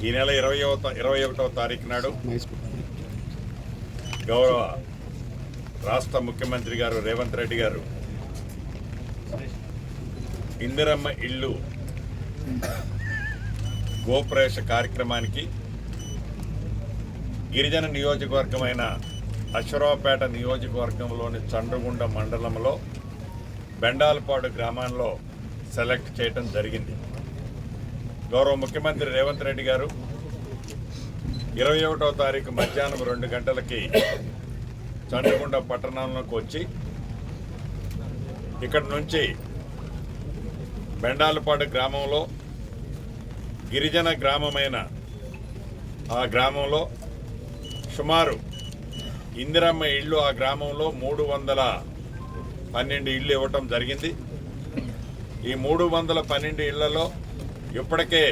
ఈ నెల 21వ తారీఖు నాడు గౌరవ రాష్ట్ర ముఖ్యమంత్రి గారు రేవంత్ రెడ్డి గారు ఇందిరమ్మ ఇళ్ళు గోప్రవేశ కార్యక్రమానికి గిరిజన నియోజకవర్గమైన అశ్వరావుపేట నియోజకవర్గంలోని చండ్రగుండ మండలంలో బెండాలపాడు గ్రామంలో సెలెక్ట్ చేయడం జరిగింది. గౌరవ ముఖ్యమంత్రి రేవంత్ రెడ్డి గారు 21వ తారీఖు మధ్యాహ్నం 2 గంటలకి చండ్రగుండ పట్టణంలోకి వచ్చి ఇక్కడ నుంచి బెండాలపాడు గ్రామంలో గిరిజన గ్రామమైన ఆ గ్రామంలో సుమారు ఇందిరమ్మ ఇళ్ళు ఆ గ్రామంలో 312 ఇళ్ళు ఇవ్వటం జరిగింది. ఈ 312 ఇళ్లలో ఇప్పటికే